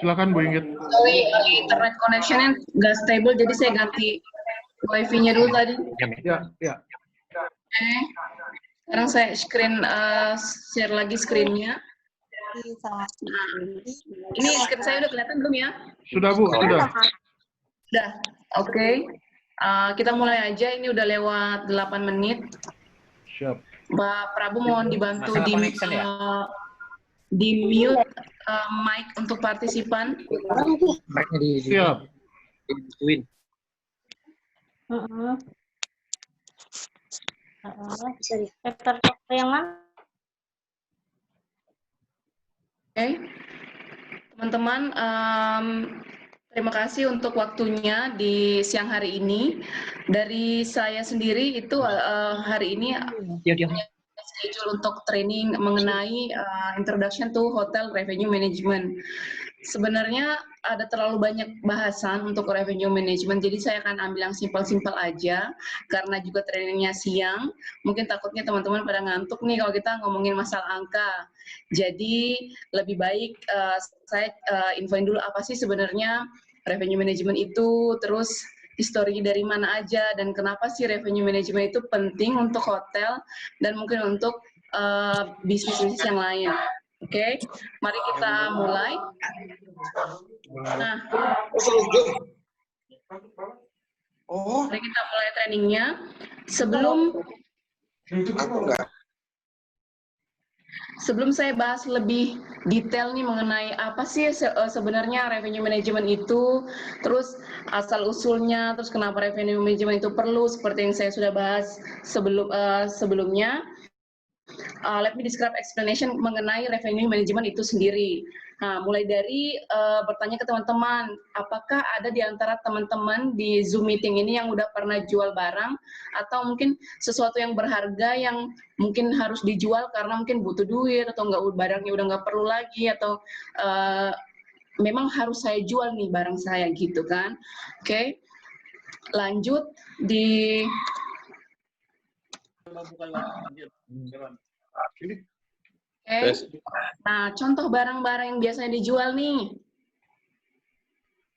Silakan Bu Inggit. Sorry, internet connection-nya nggak stable, jadi saya ganti wifi-nya dulu tadi. Ya. Oke. Sekarang saya share lagi screen-nya. Ini screen saya udah kelihatan belum ya? Sudah Bu, sudah. Sudah, oke. Kita mulai aja, ini udah lewat 8 menit. Siap. Mbak Prabu mohon dibantu di mute mic untuk partisipan. Siap. Yang mana? Oke, teman-teman, terima kasih untuk waktunya di siang hari ini. Dari saya sendiri itu hari ini schedule untuk training mengenai Introduction to Hotel Revenue Management. Sebenarnya ada terlalu banyak bahasan untuk revenue management, jadi saya akan ambil yang simpel-simpel aja, karena juga trainingnya siang, mungkin takutnya teman-teman pada ngantuk nih kalau kita ngomongin masalah angka. Jadi lebih baik saya infoin dulu apa sih sebenarnya revenue management itu, terus historinya dari mana aja, dan kenapa sih revenue management itu penting untuk hotel, dan mungkin untuk bisnis-bisnis yang lain. Oke, mari kita mulai. Nah, mari kita mulai trainingnya. Sebelum saya bahas lebih detail nih mengenai apa sih sebenarnya revenue management itu, terus asal-usulnya, terus kenapa revenue management itu perlu, seperti yang saya sudah bahas sebelumnya. Let me describe explanation mengenai revenue management itu sendiri. Nah, mulai dari bertanya ke teman-teman, apakah ada di antara teman-teman di Zoom meeting ini yang udah pernah jual barang, atau mungkin sesuatu yang berharga yang mungkin harus dijual karena mungkin butuh duit, atau barangnya udah nggak perlu lagi, atau memang harus saya jual nih barang saya gitu kan. Oke, lanjut di nah, contoh barang-barang yang biasanya dijual nih.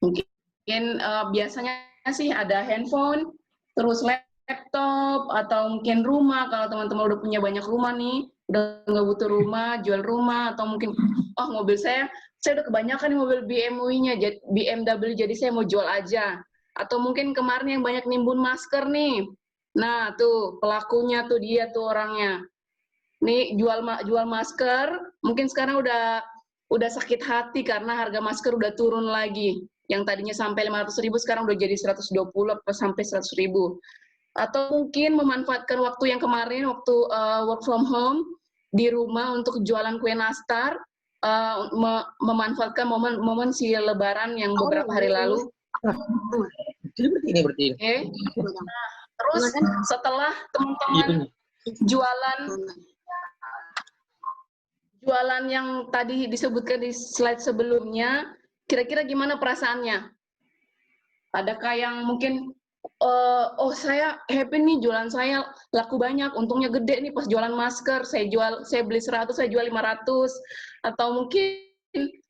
Mungkin biasanya sih ada handphone, terus laptop, atau mungkin rumah. Kalau teman-teman udah punya banyak rumah nih, udah nggak butuh rumah, jual rumah, atau mungkin, oh mobil saya udah kebanyakan nih mobil BMW, jadi saya mau jual aja. Atau mungkin kemarin yang banyak nimbun masker nih. Nah, tuh pelakunya tuh dia tuh orangnya. Nih jual masker, mungkin sekarang udah sakit hati karena harga masker udah turun lagi. Yang tadinya sampai 500.000 sekarang udah jadi 120 sampai 100.000. Atau mungkin memanfaatkan waktu yang kemarin waktu work from home di rumah untuk jualan kue nastar, memanfaatkan momen si Lebaran yang beberapa hari lalu. Berarti. Okay. Nah, terus setelah teman-teman jualan yang tadi disebutkan di slide sebelumnya, kira-kira gimana perasaannya? Adakah yang mungkin, oh saya happy nih jualan saya laku banyak, untungnya gede nih pas jualan masker, saya beli 100, saya jual 500, atau mungkin,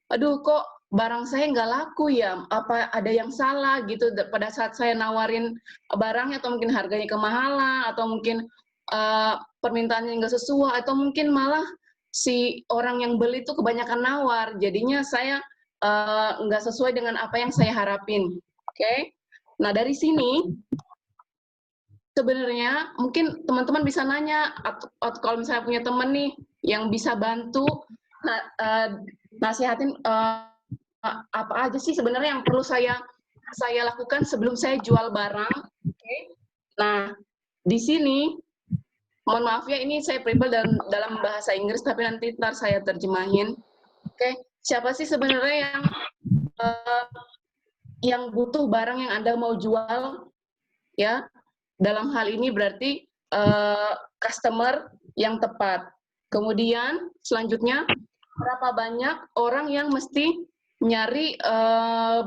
aduh kok barang saya nggak laku ya, apa ada yang salah gitu pada saat saya nawarin barangnya, atau mungkin harganya kemahalan, atau mungkin permintaannya nggak sesuai, atau mungkin malah si orang yang beli itu kebanyakan nawar, jadinya saya nggak sesuai dengan apa yang saya harapin. Oke. Nah, dari sini sebenarnya mungkin teman-teman bisa nanya, atau kalau misalnya punya teman nih yang bisa bantu nasihatin apa aja sih sebenarnya yang perlu saya lakukan sebelum saya jual barang. Oke. Nah, di sini mohon maaf ya, ini saya prepare dalam bahasa Inggris, tapi nanti ntar saya terjemahin. Oke, siapa sih sebenarnya yang butuh barang yang Anda mau jual? Ya, dalam hal ini berarti customer yang tepat. Kemudian selanjutnya, berapa banyak orang yang mesti nyari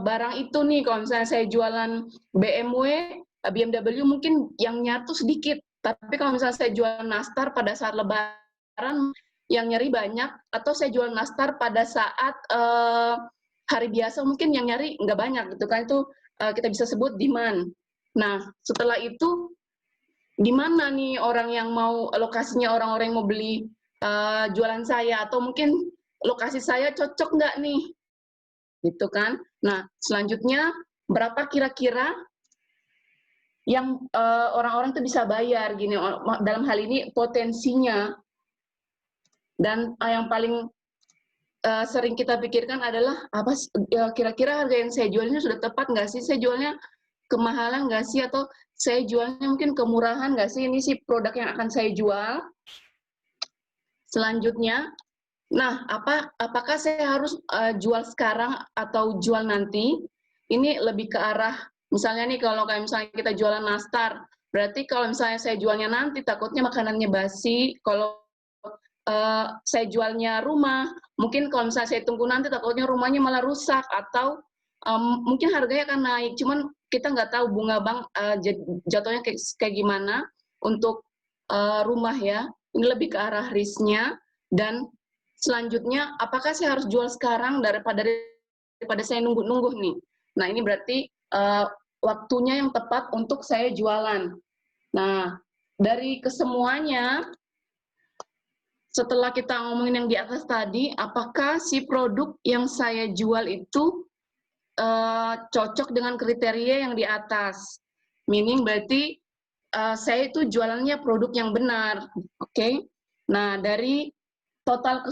barang itu nih? Kalau misalnya saya jualan BMW mungkin yang nyatu sedikit, Tapi kalau misalnya saya jual nastar pada saat Lebaran, yang nyari banyak, atau saya jual nastar pada saat hari biasa, mungkin yang nyari nggak banyak gitu kan, itu kita bisa sebut demand. Nah, setelah itu, di mana nih orang yang mau, lokasinya orang-orang yang mau beli jualan saya, atau mungkin lokasi saya cocok nggak nih, gitu kan. Nah, selanjutnya, berapa kira-kira yang orang-orang tuh bisa bayar gini, dalam hal ini potensinya. Dan yang paling sering kita pikirkan adalah apa kira-kira harga yang saya jualnya sudah tepat nggak sih, saya jualnya kemahalan nggak sih, atau saya jualnya mungkin kemurahan nggak sih, ini sih produk yang akan saya jual. Selanjutnya, nah apakah saya harus jual sekarang atau jual nanti? Ini lebih ke arah, misalnya nih kalau kayak misalnya kita jualan nastar, berarti kalau misalnya saya jualnya nanti takutnya makanannya basi. Kalau saya jualnya rumah, mungkin kalau misalnya saya tunggu nanti takutnya rumahnya malah rusak, atau mungkin harganya akan naik. Cuman kita nggak tahu bunga bank jatuhnya kayak gimana untuk rumah ya. Ini lebih ke arah risknya. Dan selanjutnya, apakah saya harus jual sekarang daripada saya nunggu-nunggu nih? Nah, ini berarti waktunya yang tepat untuk saya jualan. Nah, dari kesemuanya, setelah kita ngomongin yang di atas tadi, apakah si produk yang saya jual itu cocok dengan kriteria yang di atas? Meaning berarti saya itu jualannya produk yang benar, oke? Nah, dari total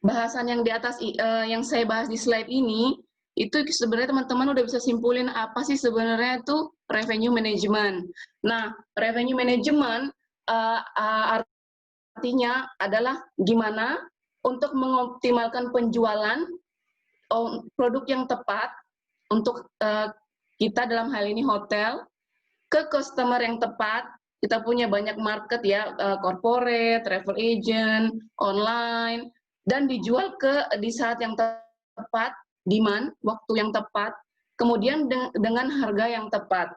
bahasan yang di atas yang saya bahas di slide ini, itu sebenarnya teman-teman udah bisa simpulin apa sih sebenarnya itu revenue management. Nah, revenue management artinya adalah gimana untuk mengoptimalkan penjualan produk yang tepat untuk kita, dalam hal ini hotel, ke customer yang tepat. Kita punya banyak market ya, corporate, travel agent, online, dan dijual di saat yang tepat, demand, waktu yang tepat, kemudian dengan harga yang tepat.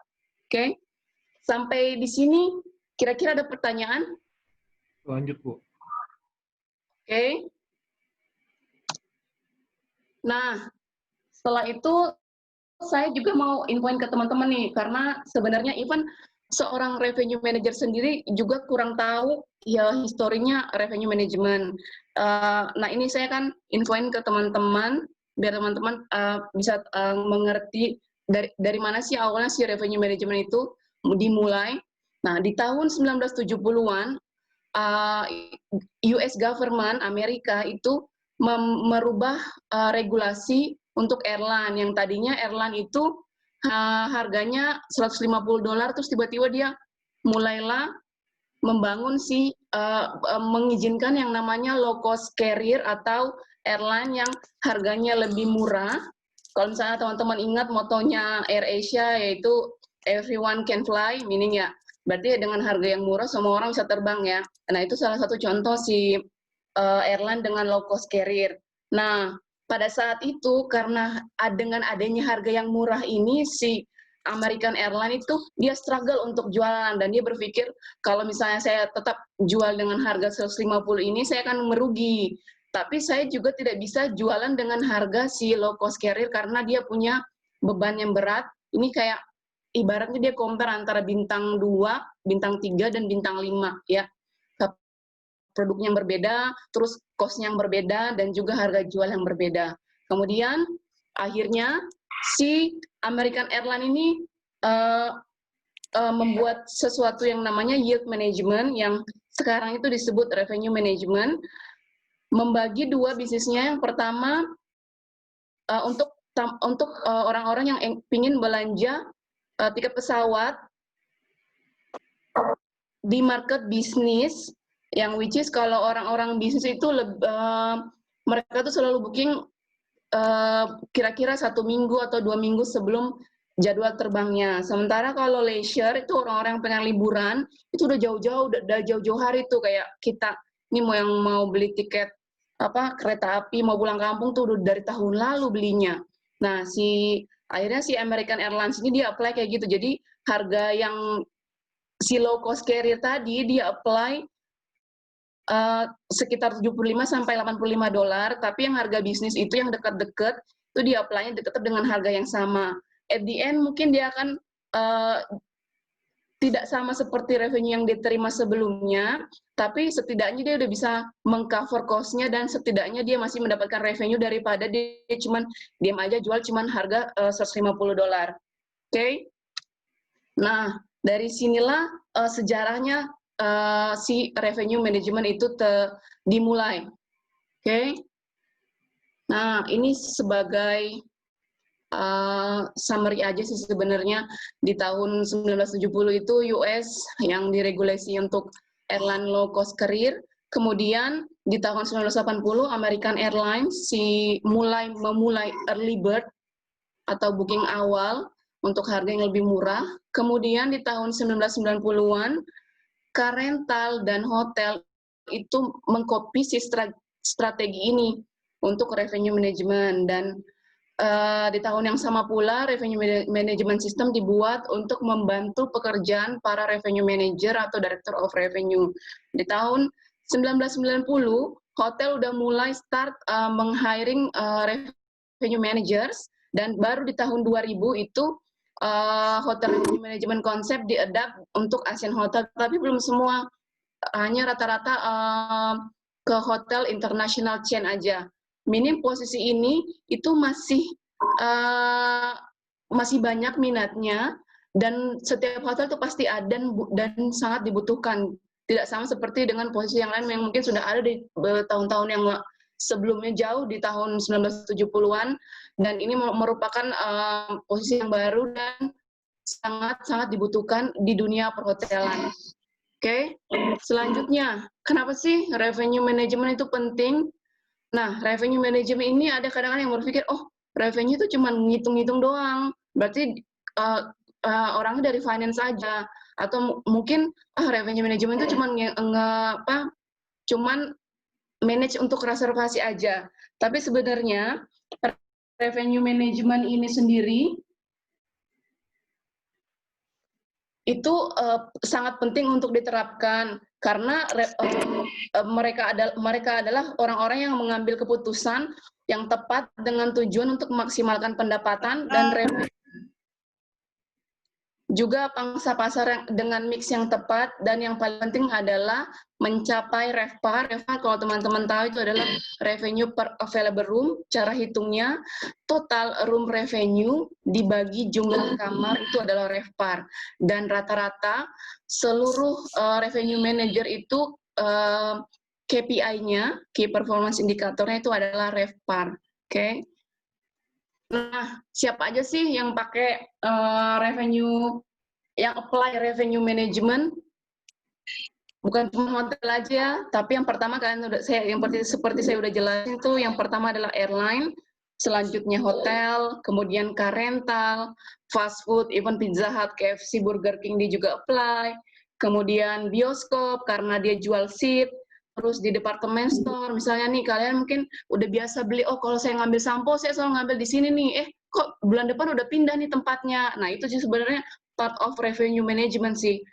Oke? Sampai di sini, kira-kira ada pertanyaan? Lanjut, Bu. Oke. Nah, setelah itu saya juga mau infoin ke teman-teman nih, karena sebenarnya even seorang revenue manager sendiri juga kurang tahu ya historinya revenue management. Nah, ini saya kan infoin ke teman-teman biar teman-teman bisa mengerti dari mana sih awalnya si revenue management itu dimulai. Nah, di tahun 1970-an US government Amerika itu merubah regulasi untuk airline, yang tadinya airline itu harganya $150, terus tiba-tiba dia mulailah membangun mengizinkan yang namanya low cost carrier atau airline yang harganya lebih murah. Kalau misalnya teman-teman ingat motonya AirAsia, yaitu everyone can fly, meaning ya berarti dengan harga yang murah semua orang bisa terbang ya. Nah, itu salah satu contoh si airline dengan low cost carrier. Nah, pada saat itu karena dengan adanya harga yang murah ini, si American Airlines itu dia struggle untuk jualan, dan dia berpikir kalau misalnya saya tetap jual dengan harga 150 ini saya akan merugi. Tapi saya juga tidak bisa jualan dengan harga si low cost carrier karena dia punya beban yang berat. Ini kayak ibaratnya dia compare antara bintang 2, bintang 3, dan bintang 5 ya. Produknya yang berbeda, terus cost-nya yang berbeda, dan juga harga jual yang berbeda. Kemudian akhirnya si American Airlines ini membuat sesuatu yang namanya yield management, yang sekarang itu disebut revenue management, membagi dua bisnisnya. Yang pertama untuk orang-orang yang ingin belanja tiket pesawat di market bisnis, yang which is kalau orang-orang bisnis itu mereka tuh selalu booking kira-kira 1 minggu atau 2 minggu sebelum jadwal terbangnya. Sementara kalau leisure itu orang-orang yang pengen liburan itu udah jauh-jauh hari tuh, kayak kita ini mau beli tiket kereta api mau pulang kampung tuh udah dari tahun lalu belinya. Nah, akhirnya si American Airlines ini dia apply kayak gitu. Jadi harga yang si low cost carrier tadi dia apply sekitar 75 sampai 85 dolar, tapi yang harga bisnis itu yang dekat-dekat itu dia apply-nya tetap dengan harga yang sama. At the end mungkin dia akan tidak sama seperti revenue yang diterima sebelumnya, tapi setidaknya dia udah bisa mengcover cost-nya dan setidaknya dia masih mendapatkan revenue daripada dia cuman diam aja jual cuman harga 150 dolar. Oke? Nah, dari sinilah sejarahnya si revenue management itu dimulai. Oke? Nah, ini sebagai summary aja sih sebenarnya. Di tahun 1970 itu US yang diregulasi untuk airline low cost carrier. Kemudian di tahun 1980 American Airlines memulai early bird atau booking awal untuk harga yang lebih murah. Kemudian di tahun 1990-an car rental dan hotel itu mengkopi si strategi ini untuk revenue management, dan di tahun yang sama pula revenue management system dibuat untuk membantu pekerjaan para revenue manager atau director of revenue. Di tahun 1990 hotel udah mulai start meng-hiring revenue managers, dan baru di tahun 2000 itu hotel revenue management concept diadapt untuk Asian Hotel, tapi belum semua, hanya rata-rata ke hotel international chain aja. Minim posisi ini itu masih banyak minatnya, dan setiap hotel itu pasti ada dan sangat dibutuhkan. Tidak sama seperti dengan posisi yang lain yang mungkin sudah ada di tahun-tahun yang sebelumnya, jauh di tahun 1970-an, dan ini merupakan posisi yang baru dan sangat-sangat dibutuhkan di dunia perhotelan. Oke, selanjutnya, kenapa sih revenue management itu penting? Nah, revenue management ini ada kadang-kadang yang berpikir, oh, revenue itu cuma ngitung-ngitung doang, berarti orangnya dari finance saja, atau mungkin revenue management itu cuman manage untuk reservasi aja. Tapi sebenarnya revenue management ini sendiri itu sangat penting untuk diterapkan, karena mereka adalah orang-orang yang mengambil keputusan yang tepat dengan tujuan untuk memaksimalkan pendapatan dan revenue. Juga pangsa pasar dengan mix yang tepat, dan yang paling penting adalah mencapai RevPAR. RevPAR kalau teman-teman tahu itu adalah revenue per available room. Cara hitungnya total room revenue dibagi jumlah kamar itu adalah RevPAR. Dan rata-rata seluruh revenue manager itu KPI-nya, Key Performance Indicator-nya itu adalah RevPAR. Oke. Nah, siapa aja sih yang pakai yang apply revenue management? Bukan cuma hotel aja, tapi yang pertama seperti saya udah jelasin tuh, yang pertama adalah airline, selanjutnya hotel, kemudian car rental, fast food, even Pizza Hut, KFC, Burger King dia juga apply, kemudian bioskop karena dia jual seat. Terus di department store, misalnya nih kalian mungkin udah biasa beli, oh kalau saya ngambil sampo, saya selalu ngambil di sini nih, kok bulan depan udah pindah nih tempatnya. Nah itu sih sebenarnya part of revenue management sih.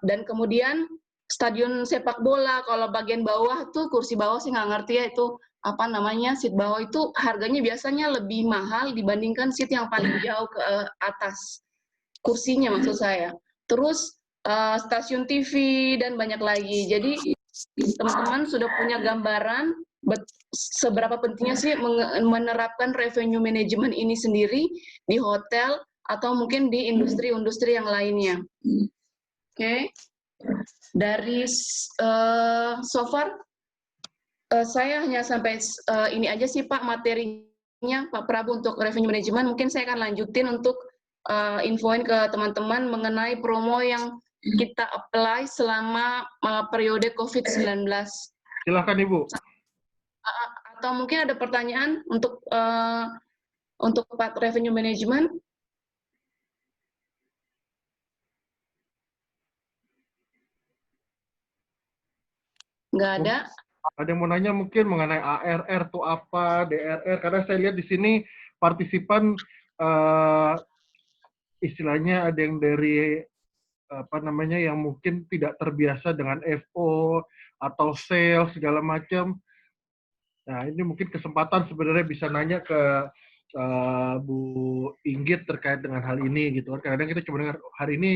Dan kemudian stadion sepak bola, kalau bagian bawah tuh, kursi bawah sih nggak ngerti ya itu apa namanya, seat bawah itu harganya biasanya lebih mahal dibandingkan seat yang paling jauh ke atas, kursinya maksud saya. Terus stasiun TV dan banyak lagi. Jadi teman-teman sudah punya gambaran seberapa pentingnya sih menerapkan revenue management ini sendiri di hotel atau mungkin di industri-industri yang lainnya. Oke. Dari so far saya hanya sampai ini aja sih Pak materinya Pak Prabu untuk revenue management. Mungkin saya akan lanjutin untuk infoin ke teman-teman mengenai promo yang kita apply selama periode COVID-19. Silakan Ibu. Atau mungkin ada pertanyaan untuk part revenue management? Nggak ada. Ada yang mau nanya mungkin mengenai ARR itu apa, DRR, karena saya lihat di sini partisipan istilahnya ada yang dari yang mungkin tidak terbiasa dengan FO atau sales segala macam. Nah, ini mungkin kesempatan sebenarnya bisa nanya ke Bu Inggit terkait dengan hal ini gitu kan. Kadang-kadang kita cuma dengar hari ini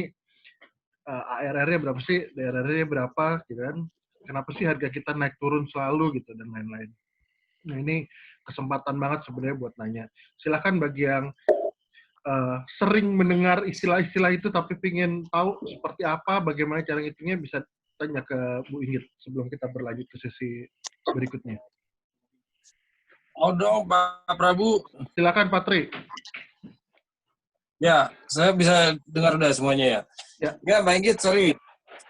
ARR-nya berapa sih, DRR-nya berapa gitu kan. Kenapa sih harga kita naik turun selalu gitu dan lain-lain. Nah, ini kesempatan banget sebenarnya buat nanya. Silakan bagi yang sering mendengar istilah-istilah itu tapi ingin tahu seperti apa, bagaimana cara ngitungnya, bisa tanya ke Bu Inggit sebelum kita berlanjut ke sesi berikutnya. Oh dong Pak Prabu. Silakan Pak Tri. Ya, saya bisa dengar udah semuanya ya. Ya, Mbak Inggit, sorry.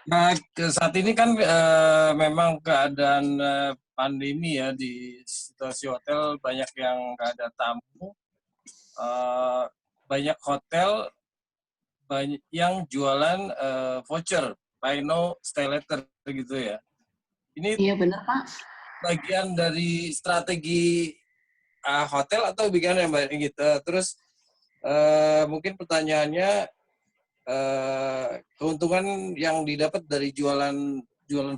Nah, saat ini kan memang keadaan pandemi ya, di situasi hotel banyak yang nggak ada tamu, banyak hotel yang jualan voucher, buy now, stay later gitu ya. Ini Iya benar Pak. bagian dari strategi hotel atau bagaimana Mbak Inggit? Terus mungkin pertanyaannya, keuntungan yang didapat dari jualan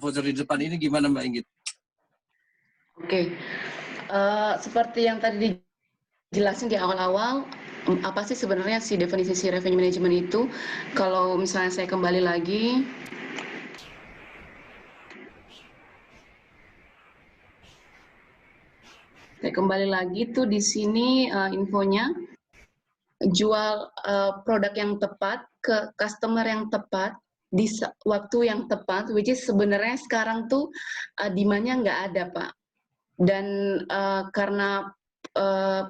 voucher di depan ini gimana Mbak Inggit? Oke, seperti yang tadi dijelasin di awal-awal, apa sih sebenarnya si definisi si revenue management itu? Kalau misalnya saya kembali lagi, tuh di sini infonya, jual produk yang tepat ke customer yang tepat di waktu yang tepat, which is sebenarnya sekarang tuh demand-nya nggak ada Pak. Dan karena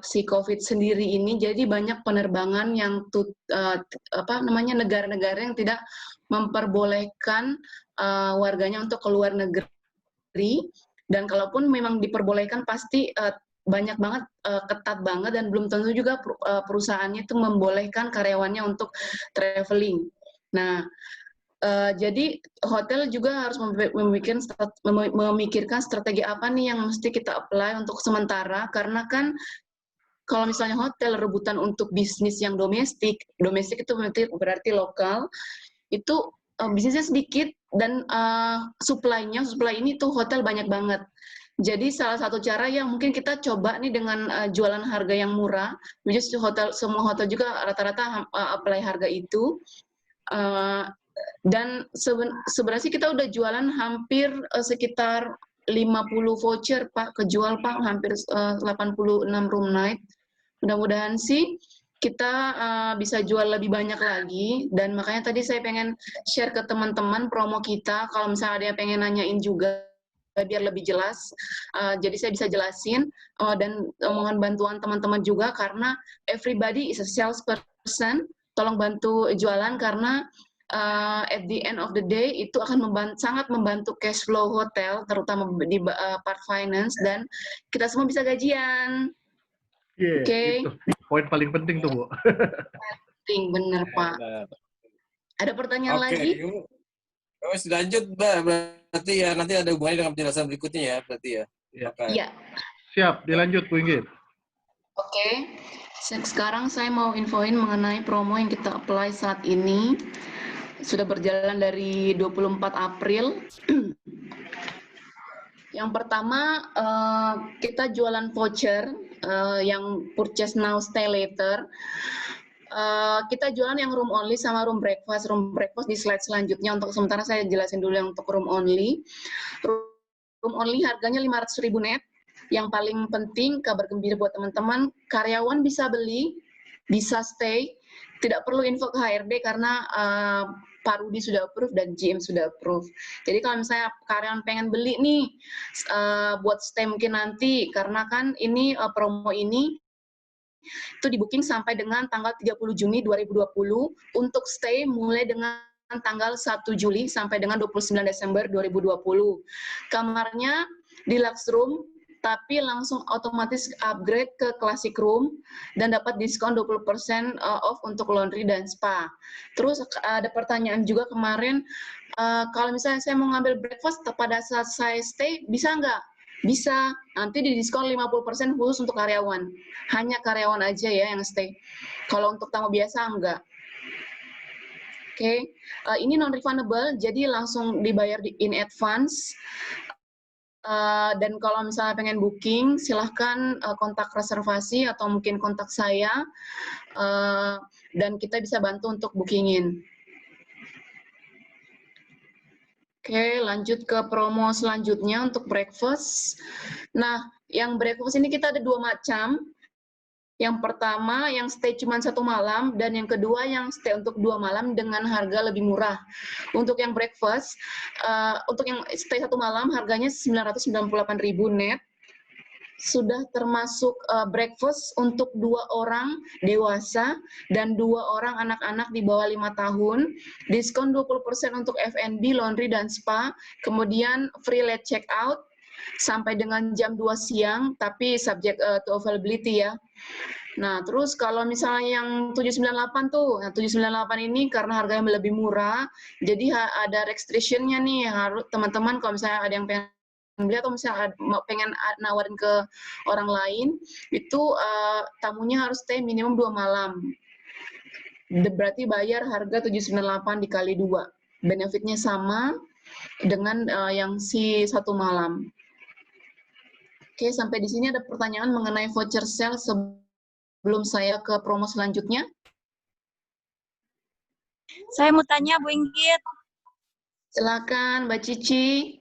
si COVID sendiri ini, jadi banyak penerbangan yang negara-negara yang tidak memperbolehkan warganya untuk keluar negeri, dan kalaupun memang diperbolehkan pasti banyak banget, ketat banget, dan belum tentu juga perusahaannya itu membolehkan karyawannya untuk traveling. Nah, jadi hotel juga harus memikirkan strategi apa nih yang mesti kita apply untuk sementara, karena kan kalau misalnya hotel rebutan untuk bisnis yang domestik itu berarti lokal, itu bisnisnya sedikit dan supply ini tuh hotel banyak banget. Jadi salah satu cara yang mungkin kita coba nih dengan jualan harga yang murah, which is semua hotel juga rata-rata apply harga itu. Dan sebenarnya kita udah jualan hampir sekitar 50 voucher Pak, kejual Pak, hampir 86 room night. Mudah-mudahan sih kita bisa jual lebih banyak lagi, dan makanya tadi saya pengen share ke teman-teman promo kita, kalau misalnya ada yang pengen nanyain juga biar lebih jelas, jadi saya bisa jelasin, dan mohon bantuan teman-teman juga, karena everybody is a salesperson, tolong bantu jualan, karena at the end of the day itu akan sangat membantu cash flow hotel, terutama di part finance, dan kita semua bisa gajian. Oke. Itu poin paling penting tuh Bu. Penting, bener Pak. Ada pertanyaan lagi? Oke, lanjut Mbak. Berarti ya nanti ada hubungannya dengan penjelasan berikutnya ya, berarti ya. Iya. Siap, dilanjut Bu Inggit. Oke. Sekarang saya mau infoin mengenai promo yang kita apply saat ini. Sudah berjalan dari 24 April. Yang pertama, kita jualan voucher yang purchase now, stay later. Kita jualan yang room only sama room breakfast. Room breakfast di slide selanjutnya. Untuk sementara saya jelasin dulu yang untuk room only. Room only harganya 500.000 net. Yang paling penting, kabar gembira buat teman-teman, karyawan bisa beli, bisa stay, tidak perlu info ke HRD karena Pak Rudi sudah approve dan GM sudah approve. Jadi kalau misalnya karyawan pengen beli nih buat stay mungkin nanti, karena kan ini promo ini itu di booking sampai dengan tanggal 30 Juni 2020 untuk stay mulai dengan tanggal 1 Juli sampai dengan 29 Desember 2020. Kamarnya deluxe room, tapi langsung otomatis upgrade ke classic room dan dapat diskon 20% off untuk laundry dan spa. Terus ada pertanyaan juga kemarin, kalau misalnya saya mau ngambil breakfast pada saat saya stay, bisa nggak? Bisa, nanti didiskon 50% khusus untuk karyawan. Hanya karyawan aja ya yang stay. Kalau untuk tamu biasa enggak. Oke, ini non-refundable, jadi langsung dibayar in advance. Dan kalau misalnya pengen booking, silahkan kontak reservasi atau mungkin kontak saya, dan kita bisa bantu untuk bookingin. Oke, lanjut ke promo selanjutnya untuk breakfast. Nah, yang breakfast ini kita ada 2 macam. Yang pertama yang stay cuma 1 malam, dan yang kedua yang stay untuk 2 malam dengan harga lebih murah. Untuk yang breakfast, untuk yang stay 1 malam harganya 998.000 net. Sudah termasuk breakfast untuk 2 orang dewasa dan 2 orang anak-anak di bawah 5 tahun. Diskon 20% untuk F&B, laundry, dan spa. Kemudian free late check out sampai dengan jam 2 siang, tapi subject to availability ya. Nah, terus kalau misalnya yang 798 tuh, nah 798 ini karena harganya lebih murah, jadi ada restriction-nya nih, harus teman-teman kalau misalnya ada yang pengen beli atau misalnya pengen nawarin ke orang lain, itu tamunya harus stay minimum 2 malam. Berarti bayar harga 798 dikali 2. Benefitnya sama dengan yang si 1 malam. Oke, sampai di sini ada pertanyaan mengenai voucher sale sebelum saya ke promo selanjutnya. Saya mau tanya, Bu Inggit. Silakan, Mbak Cici.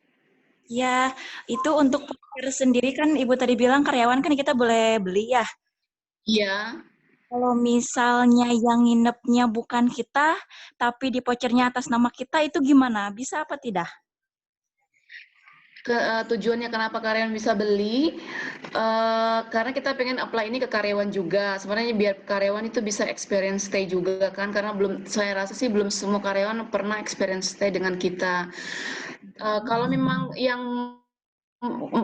Ya, itu untuk voucher sendiri kan Ibu tadi bilang karyawan kan kita boleh beli ya. Iya. Kalau misalnya yang nginepnya bukan kita, tapi di vouchernya atas nama kita, itu gimana? Bisa apa tidak? Tujuannya kenapa karyawan bisa beli, karena kita pengen apply ini ke karyawan juga. Sebenarnya biar karyawan itu bisa experience stay juga kan, karena saya rasa sih belum semua karyawan pernah experience stay dengan kita. Kalau memang yang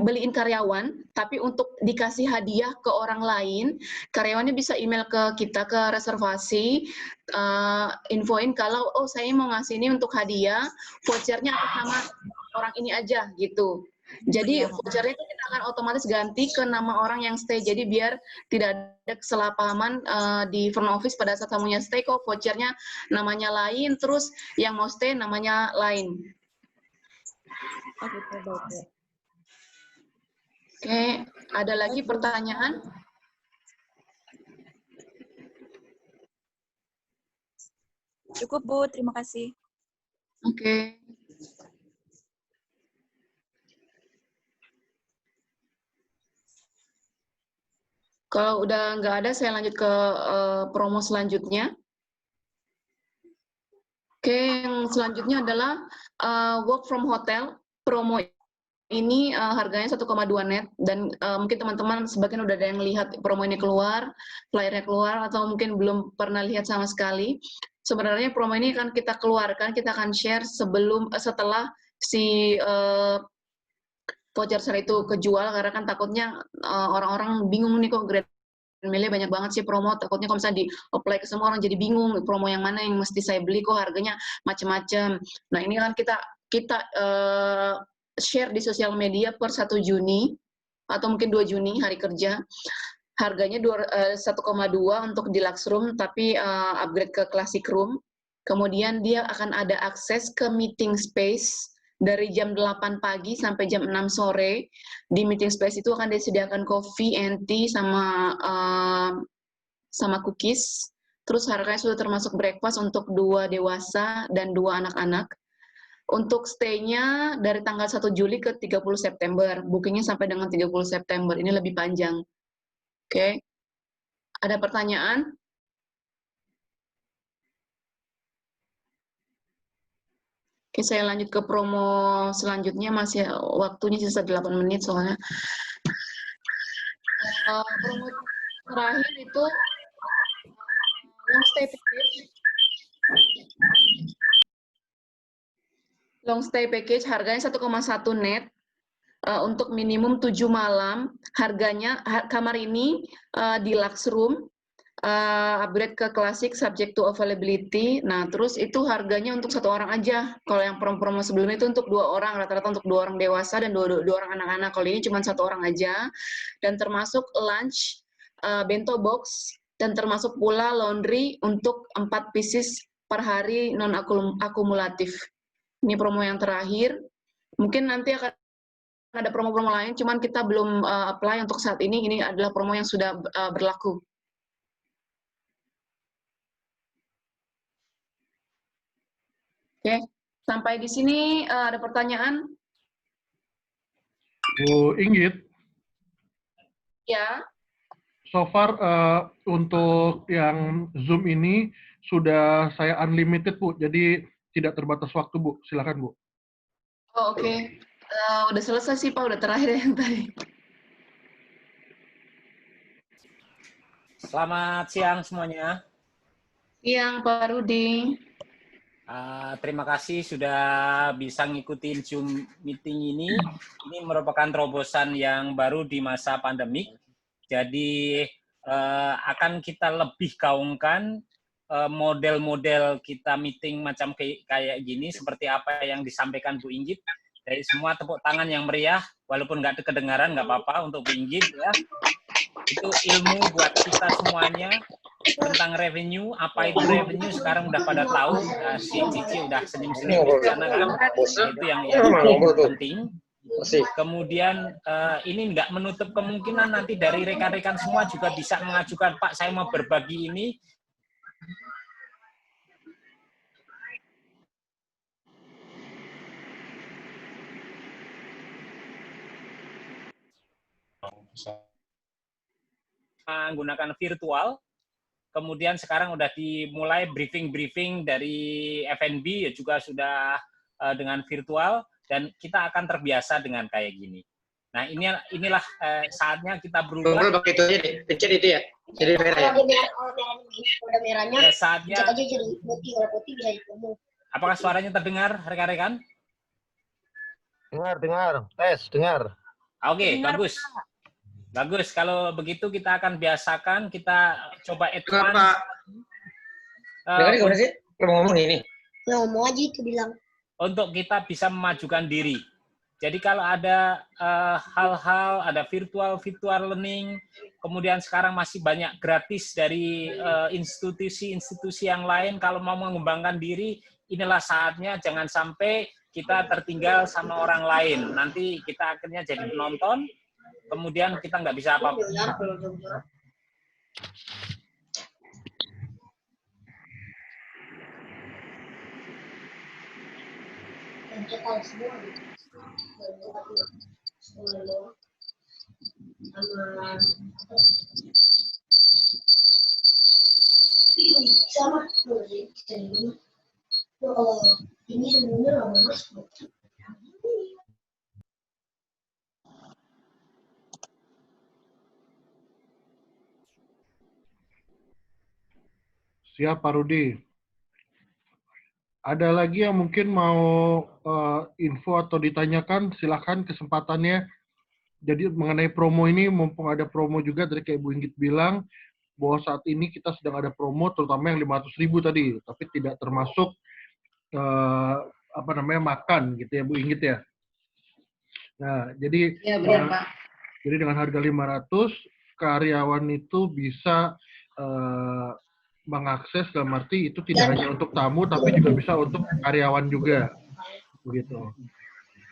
beliin karyawan, tapi untuk dikasih hadiah ke orang lain, karyawannya bisa email ke kita, ke reservasi, infoin kalau, oh saya mau ngasih ini untuk hadiah, vouchernya atas nama orang ini aja, gitu. Jadi vouchernya itu kita akan otomatis ganti ke nama orang yang stay, jadi biar tidak ada kesalahpahaman di front office pada saat tamunya stay, kok vouchernya namanya lain, terus yang mau stay namanya lain. Oh gitu, baik. Oke, ada lagi pertanyaan? Cukup, Bu. Terima kasih. Oke. Kalau udah nggak ada, saya lanjut ke promo selanjutnya. Oke, yang selanjutnya adalah work from hotel. Promo ini harganya 1,2 net, dan mungkin teman-teman sebagian udah ada yang lihat promo ini keluar, flyernya keluar, atau mungkin belum pernah lihat sama sekali. Sebenarnya promo ini kan kita keluarkan, kita akan share setelah si voucher sale itu kejual, karena kan takutnya orang-orang bingung nih, kok Grand Melia banyak banget sih promo, takutnya kalau misalnya di-apply ke semua orang jadi bingung, promo yang mana yang mesti saya beli, kok harganya macam-macam. Nah ini kan kita share di sosial media per 1 Juni, atau mungkin 2 Juni, hari kerja. Harganya 1,2 untuk deluxe room, tapi upgrade ke classic room. Kemudian dia akan ada akses ke meeting space, dari jam 8 pagi sampai jam 6 sore. Di meeting space itu akan disediakan coffee and tea sama cookies. Terus harganya sudah termasuk breakfast untuk 2 dewasa dan 2 anak-anak. Untuk stay-nya dari tanggal 1 Juli ke 30 September. Bookingnya sampai dengan 30 September. Ini lebih panjang. Oke. Ada pertanyaan? Oke, saya lanjut ke promo selanjutnya, masih waktunya sisa 8 menit soalnya. Promo terakhir itu long stay package. Long stay package harganya 1,1 net untuk minimum 7 malam. Harganya kamar ini deluxe room, upgrade ke klasik subject to availability. Nah, terus itu harganya untuk 1 orang aja. Kalau yang promo sebelumnya itu untuk 2 orang, rata-rata untuk 2 orang dewasa dan 2 orang anak-anak. Kalau ini cuma 1 orang aja. Dan termasuk lunch, bento box, dan termasuk pula laundry untuk 4 pieces per hari non akumulatif. Ini promo yang terakhir. Mungkin nanti akan ada promo-promo lain, cuman kita belum apply untuk saat ini. Ini adalah promo yang sudah berlaku. Oke, sampai di sini ada pertanyaan? Bu Inggit, Ya. so far untuk yang Zoom ini sudah saya unlimited, Bu. Jadi tidak terbatas waktu, Bu. Silakan, Bu. Oh, oke. Udah selesai sih, Pak. Udah terakhir yang tadi. Selamat siang semuanya. Siang, Pak Rudi. Terima kasih sudah bisa ngikutin Zoom meeting ini. Ini merupakan terobosan yang baru di masa pandemik. Jadi akan kita lebih gaungkan model-model kita meeting macam kayak gini, seperti apa yang disampaikan Bu Inggit. Dari semua tepuk tangan yang meriah, walaupun nggak kedengaran, nggak apa-apa untuk Bu Inggit ya. Itu ilmu buat kita semuanya tentang revenue. Apa itu revenue sekarang udah pada tahu. Si Cici udah senyum-senyum di sana kan. Itu yang penting. Kemudian ini nggak menutup kemungkinan nanti dari rekan-rekan semua juga bisa mengajukan, Pak, saya mau berbagi ini. Menggunakan virtual, kemudian sekarang udah dimulai briefing-briefing dari FNB ya juga sudah dengan virtual, dan kita akan terbiasa dengan kayak gini. Nah inilah saatnya kita berubah. Pakai itu aja deh, pencet itu ya, jadi merah ya. Udah merahnya, Ya, saatnya. pencet aja jadi putih, kalau putih bisa ditumbuh. Apakah suaranya terdengar rekan-rekan? Dengar, tes, dengar. Oke, bagus. Bagus, kalau begitu kita akan biasakan, kita coba advance. Pak. Dengar gimana sih? Lo ngomong ini. Ya ngomong aja itu bilang. Untuk kita bisa memajukan diri. Jadi kalau ada hal-hal, ada virtual learning, kemudian sekarang masih banyak gratis dari institusi-institusi yang lain, kalau mau mengembangkan diri, inilah saatnya, jangan sampai kita tertinggal sama orang lain. Nanti kita akhirnya jadi penonton, kemudian kita nggak bisa apa-apa. Ini sebenarnya nggak bagus. Siap, Pak Rudi. Ada lagi yang mungkin mau info atau ditanyakan, silakan kesempatannya. Jadi mengenai promo ini, mumpung ada promo juga, tadi kayak Bu Inggit bilang, bahwa saat ini kita sedang ada promo, terutama yang 500.000 tadi, tapi tidak termasuk makan gitu ya Bu Inggit ya. Nah, jadi Ya, benar, Pak. Jadi dengan harga 500, karyawan itu bisa mengakses, dalam arti itu tidak hanya untuk tamu, tapi juga bisa untuk karyawan juga, begitu.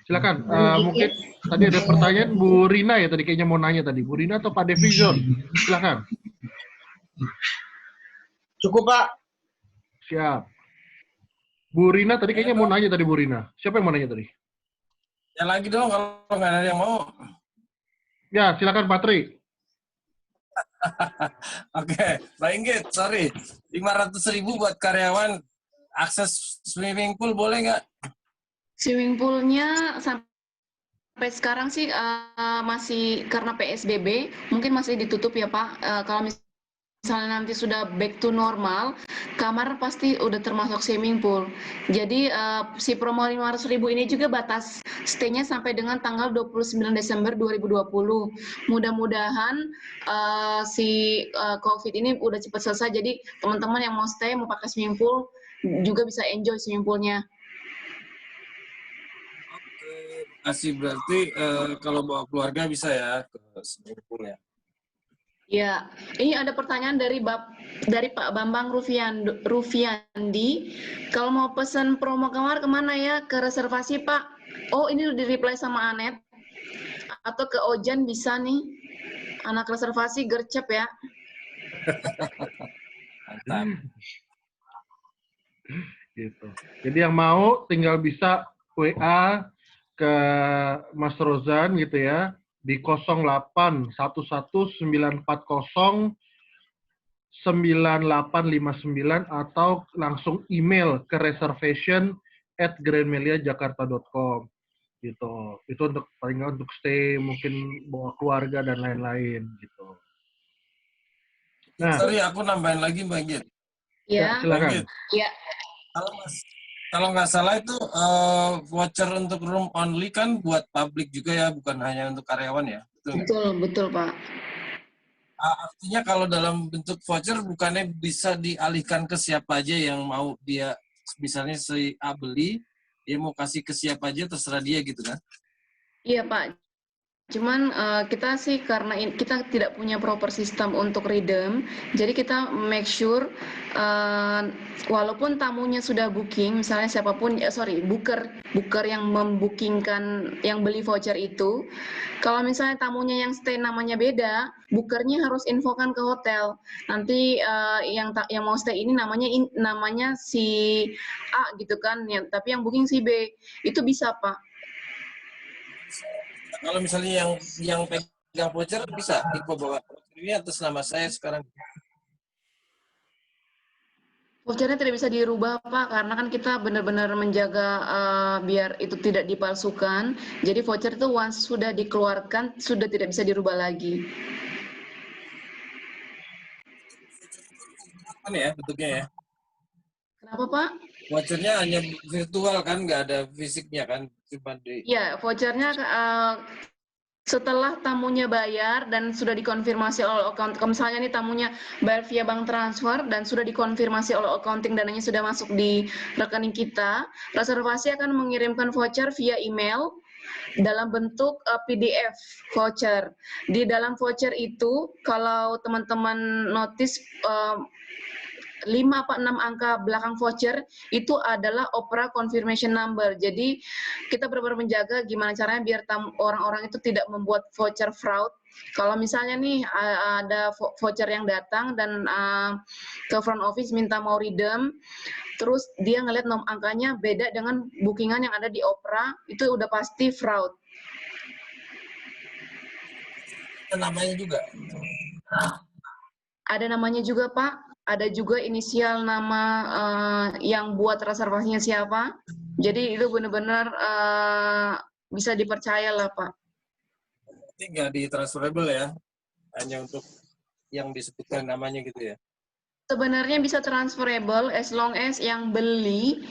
Silakan, mungkin tadi ada pertanyaan Bu Rina ya, tadi kayaknya mau nanya tadi. Bu Rina atau Pak Devizon? Silakan. Cukup, Pak. Siap. Bu Rina tadi kayaknya mau nanya tadi, Bu Rina. Siapa yang mau nanya tadi? Ya lagi dong kalau nggak ada yang mau. Ya, silakan Patri. Oke, Mbak Inggit, sorry. 500.000 buat karyawan, akses swimming pool boleh nggak? Swimming pool-nya sampai sekarang sih masih karena PSBB, mungkin masih ditutup ya Pak. Kalau misalnya nanti sudah back to normal, kamar pasti udah termasuk swimming pool. Jadi si promo 500.000 ini juga batas stay-nya sampai dengan tanggal 29 Desember 2020. Mudah-mudahan si COVID ini udah cepat selesai, jadi teman-teman yang mau stay, mau pakai swimming pool, juga bisa enjoy swimming pool-nya. Masih berarti kalau bawa keluarga bisa ya ke swimming pool ya? Ya, ini ada pertanyaan dari Pak Bambang Rufiandi. Kalau mau pesan promo kamar kemana ya? Ke reservasi Pak. Oh, ini udah di-reply sama Anet. Atau ke Ojan bisa nih. Anak reservasi gercep ya. Mantap. Gitu. Jadi yang mau tinggal bisa WA ke Mas Rozan gitu ya di 0819409859 atau langsung email ke reservation@grandmeliajakarta.com gitu. Itu untuk paling nggak untuk stay, mungkin bawa keluarga dan lain-lain gitu. Nah, Sorry, aku nambahin lagi Mbak Git. ya, Ya, silakan. ya. Kalau nggak salah itu voucher untuk room only kan buat publik juga ya, bukan hanya untuk karyawan ya. Betul nggak? Betul Pak. Artinya kalau dalam bentuk voucher bukannya bisa dialihkan ke siapa aja yang mau dia, misalnya si A beli, dia mau kasih ke siapa aja terserah dia gitu kan? Iya Pak. Cuman kita sih karena kita tidak punya proper system untuk redeem, jadi kita make sure walaupun tamunya sudah booking, misalnya siapapun, booker yang membookingkan, yang beli voucher itu, kalau misalnya tamunya yang stay namanya beda, bookernya harus infokan ke hotel. Nanti yang mau stay ini namanya si A gitu kan, ya, tapi yang booking si B, itu bisa Pak. Kalau misalnya yang pegang voucher bisa info bahwa ini atas nama saya sekarang. Vouchernya tidak bisa dirubah Pak, karena kan kita benar-benar menjaga biar itu tidak dipalsukan. Jadi voucher itu once sudah dikeluarkan, sudah tidak bisa dirubah lagi. Kan ya bentuknya ya? Kenapa Pak? Vouchernya hanya virtual kan, nggak ada fisiknya kan? Cuma di... Ya, vouchernya setelah tamunya bayar dan sudah dikonfirmasi oleh account, misalnya nih tamunya bayar via bank transfer dan sudah dikonfirmasi oleh accounting dananya sudah masuk di rekening kita, reservasi akan mengirimkan voucher via email dalam bentuk PDF voucher. Di dalam voucher itu, kalau teman-teman notice 5 apa 6 angka belakang voucher itu adalah Opera confirmation number. Jadi kita benar-benar menjaga gimana caranya biar orang-orang itu tidak membuat voucher fraud. Kalau misalnya nih ada voucher yang datang dan ke front office minta mau redeem, terus dia ngeliat angkanya beda dengan bookingan yang ada di Opera, itu udah pasti fraud. Namanya juga? Ada namanya juga Pak. Ada juga inisial nama yang buat reservasinya siapa. Jadi itu benar-benar bisa dipercaya lah Pak. Berarti nggak di-transferable ya? Hanya untuk yang disebutkan namanya gitu ya? Sebenarnya bisa transferable as long as yang beli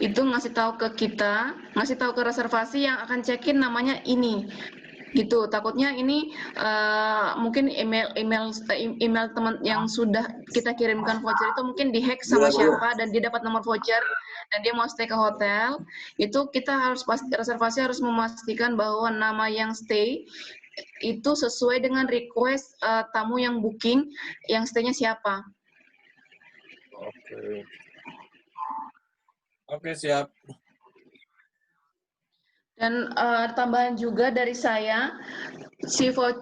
itu ngasih tahu ke kita, ngasih tahu ke reservasi yang akan check-in namanya ini. Gitu, takutnya ini mungkin email teman yang sudah kita kirimkan voucher itu mungkin dihack sama siapa dan dia dapat nomor voucher dan dia mau stay ke hotel, itu kita harus reservasi harus memastikan bahwa nama yang stay itu sesuai dengan request tamu yang booking, yang stay-nya siapa. Oke, siap. Dan tambahan juga dari saya,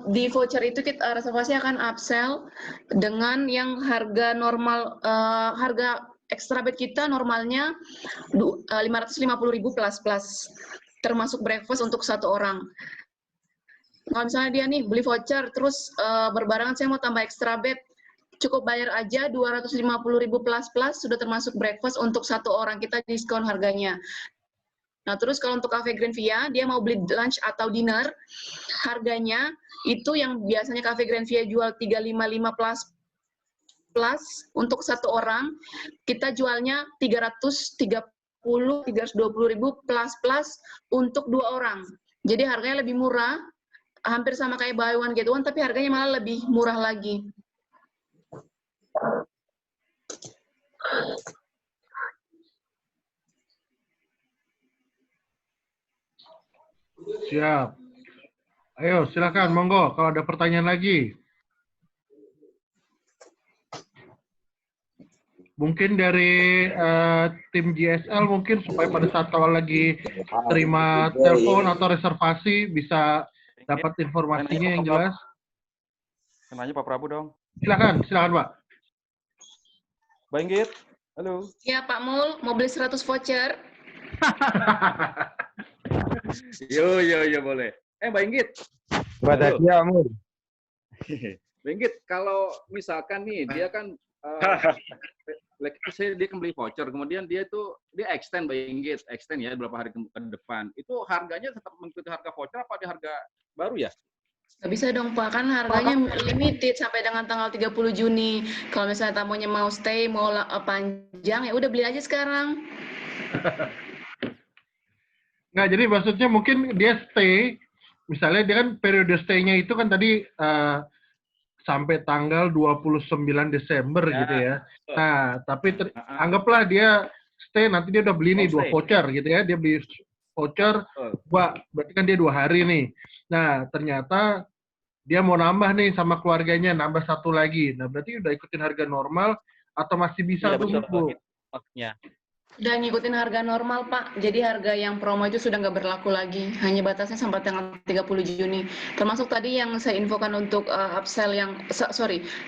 di voucher itu kita reservasi akan upsell dengan yang harga normal, harga extra bed kita normalnya 550.000 plus termasuk breakfast untuk satu orang. Kalau misalnya dia nih beli voucher terus berbarengan saya mau tambah extra bed, cukup bayar aja 250.000 plus sudah termasuk breakfast untuk satu orang, kita diskon harganya. Nah, terus kalau untuk Cafe Grand Via, dia mau beli lunch atau dinner, harganya itu yang biasanya Cafe Grand Via jual 355 plus untuk satu orang, kita jualnya 320.000 plus untuk 2 orang. Jadi harganya lebih murah, hampir sama kayak buy one get one, tapi harganya malah lebih murah lagi. Siap. Ayo, silakan, monggo. Kalau ada pertanyaan lagi. Mungkin dari tim GSL mungkin supaya pada saat kalau lagi terima telepon atau reservasi bisa dapat informasinya yang jelas. Nanya Pak Prabu dong. Silakan Pak. Bang Inggit, halo. Ya Pak Mul, mau beli 100 voucher. Yo boleh. Mbak Inggit. Batas ya, Mul. Mbak Inggit, kalau misalkan nih dia kan dia kan beli voucher, kemudian dia extend Mbak Inggit, extend ya beberapa hari ke depan. Itu harganya tetap mengikuti harga voucher apa di harga baru ya? Nggak bisa dong Pak, kan harganya limited sampai dengan tanggal 30 Juni. Kalau misalnya tamunya mau stay, mau panjang, ya udah beli aja sekarang. Nggak, jadi maksudnya mungkin dia stay, misalnya dia kan periode stay-nya itu kan tadi sampai tanggal 29 Desember gitu ya. Nah, tapi anggaplah dia stay, nanti dia udah beli nih 2 voucher gitu ya. Dia beli voucher, berarti kan dia 2 hari nih. Nah, ternyata dia mau nambah nih sama keluarganya, nambah 1 lagi. Nah, berarti udah ikutin harga normal atau masih bisa tunggu? Ya. Udah ngikutin harga normal, Pak. Jadi harga yang promo itu sudah nggak berlaku lagi. Hanya batasnya sampai tanggal 30 Juni. Termasuk tadi yang saya infokan untuk upsell yang,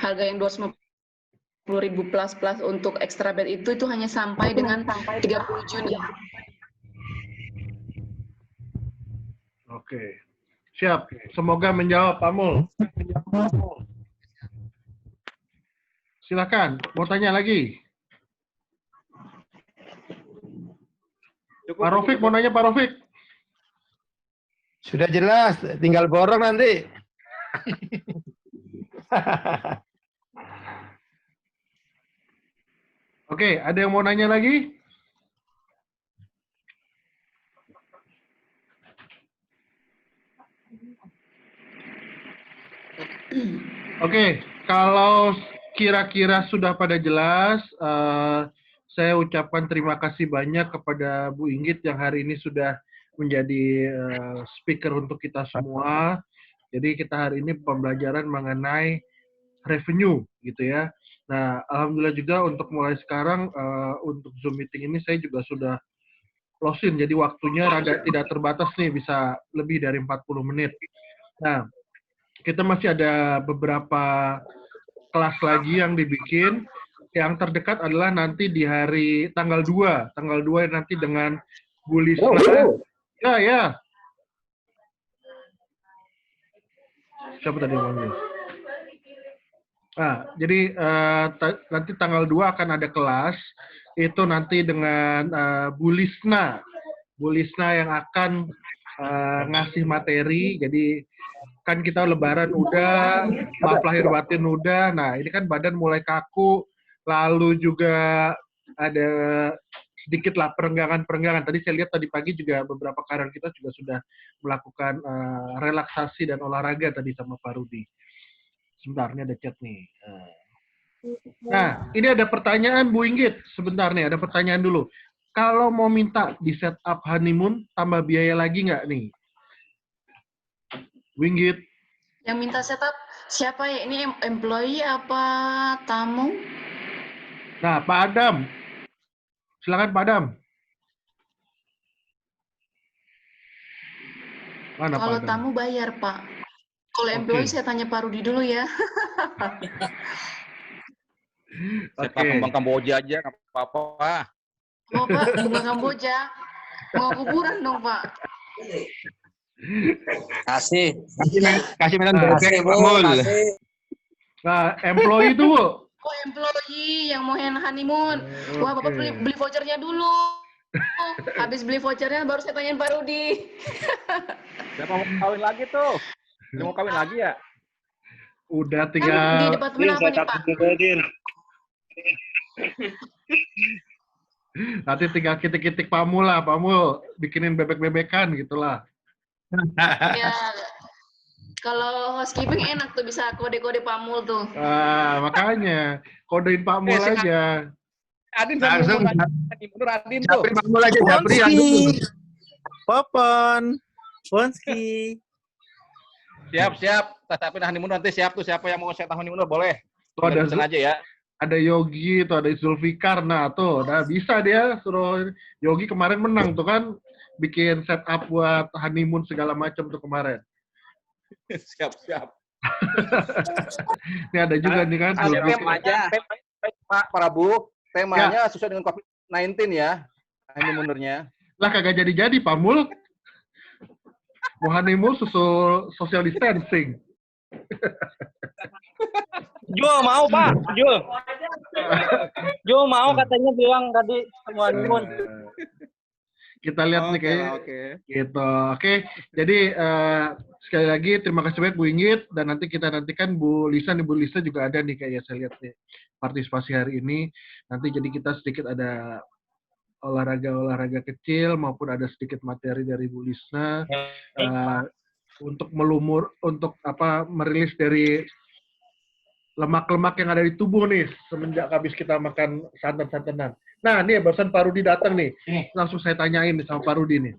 harga yang 250.000 plus untuk extra bed itu hanya sampai dengan 30 Juni. Oke. Siap. Semoga menjawab, Pak Mul. Silakan, mau tanya lagi? Pak Rofik mau nanya, Pak Rofik. Sudah jelas, tinggal borong nanti. Oke, ada yang mau nanya lagi? Oke, kalau kira-kira sudah pada jelas, saya ucapkan terima kasih banyak kepada Bu Inggit yang hari ini sudah menjadi speaker untuk kita semua. Jadi kita hari ini pembelajaran mengenai revenue gitu ya. Nah, alhamdulillah juga untuk mulai sekarang untuk Zoom meeting ini saya juga sudah close-in. Jadi waktunya rada tidak terbatas nih, bisa lebih dari 40 menit. Nah, kita masih ada beberapa kelas lagi yang dibikin. Yang terdekat adalah nanti di hari tanggal 2. Tanggal 2 nanti dengan Bu Lisna. Ya. Siapa tadi yang ngomong? Nah, jadi nanti tanggal 2 akan ada kelas. Itu nanti dengan Bu Lisna. Bu Lisna yang akan ngasih materi. Jadi kan kita lebaran udah, maaf lahir batin udah. Nah, ini kan badan mulai kaku. Lalu juga ada sedikit lah perenggangan. Tadi saya lihat tadi pagi juga beberapa karyawan kita juga sudah melakukan relaksasi dan olahraga tadi sama Pak Rudi. Sebentar, ini ada chat nih. Nah, ini ada pertanyaan Bu Inggit. Sebentar nih, ada pertanyaan dulu. Kalau mau minta di setup honeymoon, tambah biaya lagi nggak nih? Bu Inggit. Yang minta setup siapa ya? Ini employee apa tamu? Nah, Pak Adam. Silakan Pak Adam. Mana kalau Pak Adam? tamu bayar, Pak. Kalau employee saya tanya Pak Rudi dulu ya. Sepak kembang Kamboja aja, nggak apa-apa. Mau Pak, bunga Kamboja. Mau kuburan dong, Pak. Kasih mainan bebek, Pak Mul. Nah, employee itu, Bu. Oh, employee yang mau honeymoon. Wah, Bapak beli vouchernya dulu. Habis beli vouchernya baru saya tanyain Pak Rudi. Siapa mau kawin lagi tuh? Dia mau kawin lagi ya? Udah Di tinggal departemen apa nih, Pak? nanti tinggal kitik-kitik Pak Mul lah, Pak Mul bikinin bebek-bebekan gitulah. Ya. Kalau housekeeping enak tuh bisa kode-kode Pak Mul tuh. Makanya kodein Pak Mul aja. Adin langsung Adin tuh. Pak Mul aja, Japri Popon, Ponski. Siap. Tetapin honeymoon nanti siap tuh. Siapa yang mau set honeymoon boleh. Tuh ada aja ya. ada Yogi, tuh ada Zulfikar, nah tuh, nah bisa dia suruh Yogi kemarin menang tuh kan, bikin setup buat honeymoon segala macam tuh kemarin. Siap. Ini ada juga nih kan. Pak Prabu, temanya sesuai dengan COVID-19 ya, honeymoonernya. Lah kagak jadi-jadi, Pak Mul. Mau honeymoon susul social distancing. Jul mau Pak, Jul mau katanya bilang tadi semua honeymoon. Kita lihat nih kayaknya. Gitu. Oke. Jadi sekali lagi terima kasih banyak Bu Inggit, dan nanti kita nantikan Bu Lisa nih, Bu Lisa juga ada nih kayaknya saya lihat nih partisipasi hari ini. Nanti jadi kita sedikit ada olahraga kecil maupun ada sedikit materi dari Bu Lisa untuk merilis dari lemak-lemak yang ada di tubuh nih semenjak habis kita makan santan-santanan. Nah, nih barusan Pak Rudi datang nih. Langsung saya tanyain nih sama Pak Rudi nih.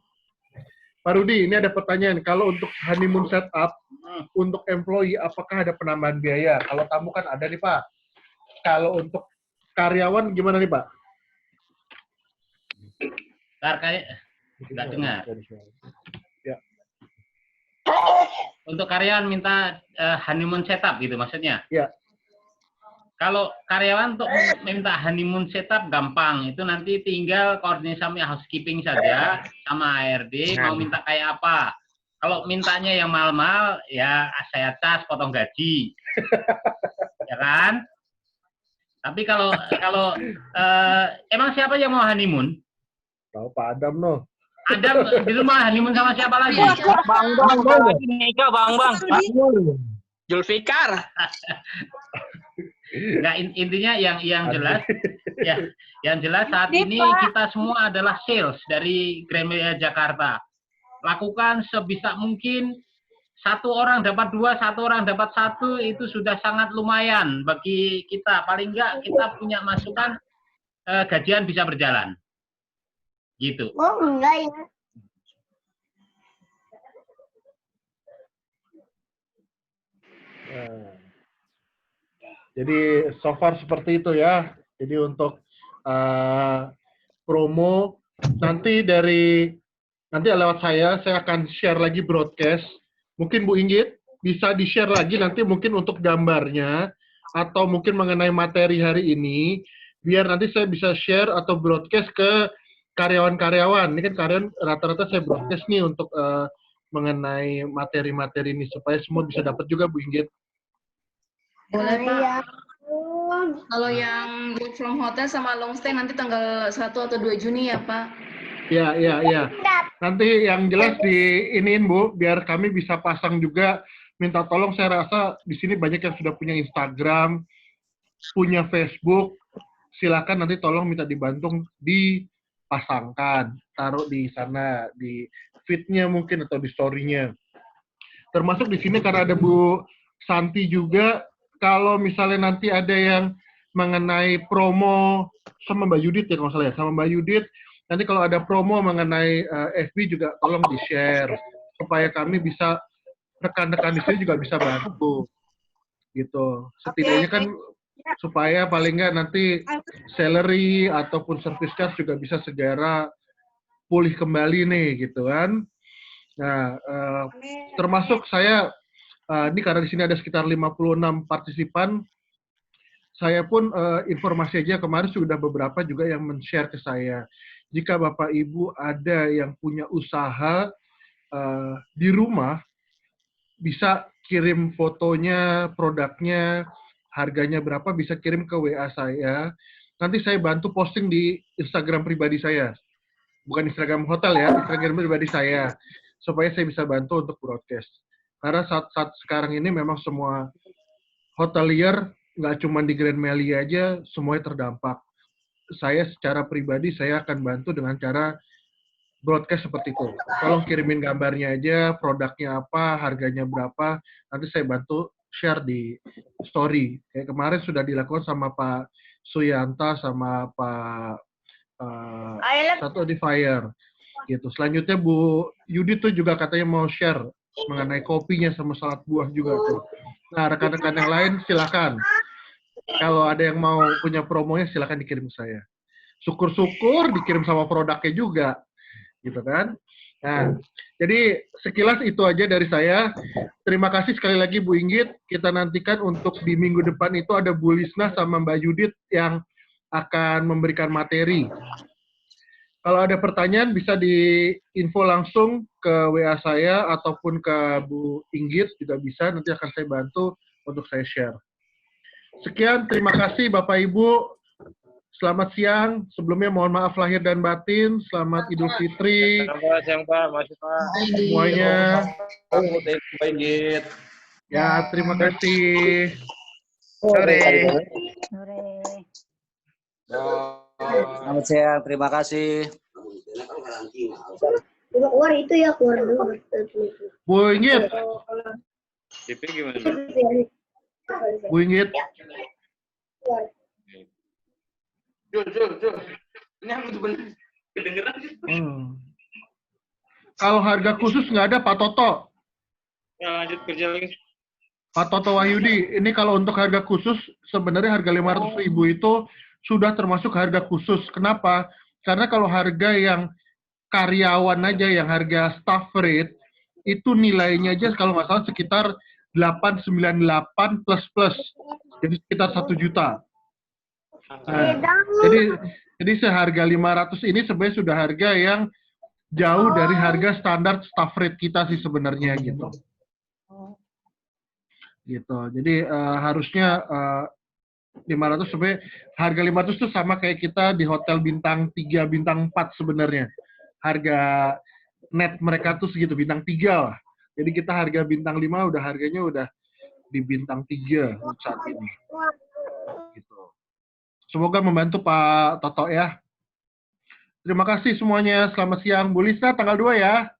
Pak Rudi, ini ada pertanyaan. Kalau untuk honeymoon setup, untuk employee, apakah ada penambahan biaya? Kalau tamu kan ada nih, Pak. Kalau untuk karyawan gimana nih, Pak? Nggak dengar. Ya. Untuk karyawan minta honeymoon setup gitu maksudnya? Ya. Kalau karyawan untuk minta honeymoon setup gampang, itu nanti tinggal koordinasi sama housekeeping saja, sama ARD, mau minta kayak apa. Kalau mintanya yang mahal-mahal, ya saya cas, potong gaji. Ya kan? Tapi kalau emang siapa yang mau honeymoon? Tahu Pak Adam no. Adam di rumah honeymoon sama siapa lagi? Bang. Nikah Bang. Zulfikar. Nah, intinya yang jelas ya, yang jelas saat ini kita semua adalah sales dari Grand Melia Jakarta. Lakukan sebisa mungkin, satu orang dapat 2, satu orang dapat 1, itu sudah sangat lumayan bagi kita. Paling enggak kita punya masukan gajian bisa berjalan. Gitu. Oh, enggak ya. Jadi so far seperti itu ya. Jadi untuk promo nanti lewat saya akan share lagi broadcast. Mungkin Bu Inggit bisa di-share lagi nanti mungkin untuk gambarnya atau mungkin mengenai materi hari ini, biar nanti saya bisa share atau broadcast ke karyawan-karyawan. Ini kan karyawan rata-rata saya broadcast nih untuk mengenai materi-materi ini supaya semua bisa dapat juga Bu Inggit. Boleh Pak. Kalau yang work from hotel sama long stay nanti tanggal 1 atau 2 Juni ya Pak? Ya. Nanti yang jelas diiniin Bu, biar kami bisa pasang juga. Minta tolong, saya rasa di sini banyak yang sudah punya Instagram, punya Facebook. Silakan nanti tolong minta dibantu dipasangkan, taruh di sana, di feed-nya mungkin atau di story-nya. Termasuk di sini karena ada Bu Santi juga. Kalau misalnya nanti ada yang mengenai promo sama Mbak Yudit ya kalau salah ya, sama Mbak Yudit, nanti kalau ada promo mengenai FB juga tolong di-share supaya kami bisa, rekan-rekan di sini juga bisa bantu gitu. Setidaknya kan supaya paling nggak nanti salary ataupun service charge juga bisa segera pulih kembali nih gitu kan. Nah, termasuk saya ini karena di sini ada sekitar 56 partisipan, saya pun informasi aja kemarin sudah beberapa juga yang men-share ke saya. Jika Bapak Ibu ada yang punya usaha di rumah, bisa kirim fotonya, produknya, harganya berapa, bisa kirim ke WA saya. Nanti saya bantu posting di Instagram pribadi saya. Bukan Instagram hotel ya, Instagram pribadi saya. Supaya saya bisa bantu untuk broadcast. Karena saat sekarang ini memang semua hotelier, nggak cuma di Grand Melia aja, semuanya terdampak. Saya secara pribadi, saya akan bantu dengan cara broadcast seperti itu. Tolong kirimin gambarnya aja, produknya apa, harganya berapa, nanti saya bantu share di story. Kayak kemarin sudah dilakukan sama Pak Suyanta, sama Pak satu di Fire. Gitu. Selanjutnya Bu Yudit tuh juga katanya mau share mengenai kopinya sama salad buah juga tuh. Nah, rekan-rekan yang lain silakan. kalau ada yang mau punya promonya silakan dikirim ke saya. Syukur-syukur dikirim sama produknya juga, gitu kan? Nah, jadi sekilas itu aja dari saya. Terima kasih sekali lagi Bu Inggit. Kita nantikan untuk di minggu depan itu ada Bu Lisna sama Mbak Yudit yang akan memberikan materi. Kalau ada pertanyaan bisa diinfo langsung ke WA saya ataupun ke Bu Inggit juga bisa. Nanti akan saya bantu untuk saya share. Sekian, terima kasih Bapak Ibu. Selamat siang. Sebelumnya mohon maaf lahir dan batin. Selamat Idul Fitri. Selamat siang Pak, masih Pak. Semuanya. Baik. Ya, terima kasih. Sore. Selamat siang, terima kasih. Coba keluar itu ya, keluar dulu. Bu Inggit. CP gimana? Bu Inggit. Jul. Ini yang bener kedengeran. Kalau harga khusus nggak ada Pak Toto. Ya, lanjut kerja lagi. Pak Toto Wahyudi, ini kalau untuk harga khusus, sebenarnya harga 500.000 itu sudah termasuk harga khusus. Kenapa? Karena kalau harga yang karyawan aja, yang harga staff rate, itu nilainya aja kalau nggak salah sekitar 898 plus. Jadi sekitar 1 juta. Nah, jadi seharga 500 ini sebenarnya sudah harga yang jauh dari harga standar staff rate kita sih sebenarnya gitu. Gitu. Jadi harusnya 500 sebenarnya harga 500 itu sama kayak kita di hotel bintang 3, bintang 4 sebenarnya. Harga net mereka tuh segitu bintang 3 lah. Jadi kita harga bintang 5 udah harganya udah di bintang 3 saat ini. Gitu. Semoga membantu Pak Toto ya. Terima kasih semuanya. Selamat siang. Bu Lisa tanggal 2 ya.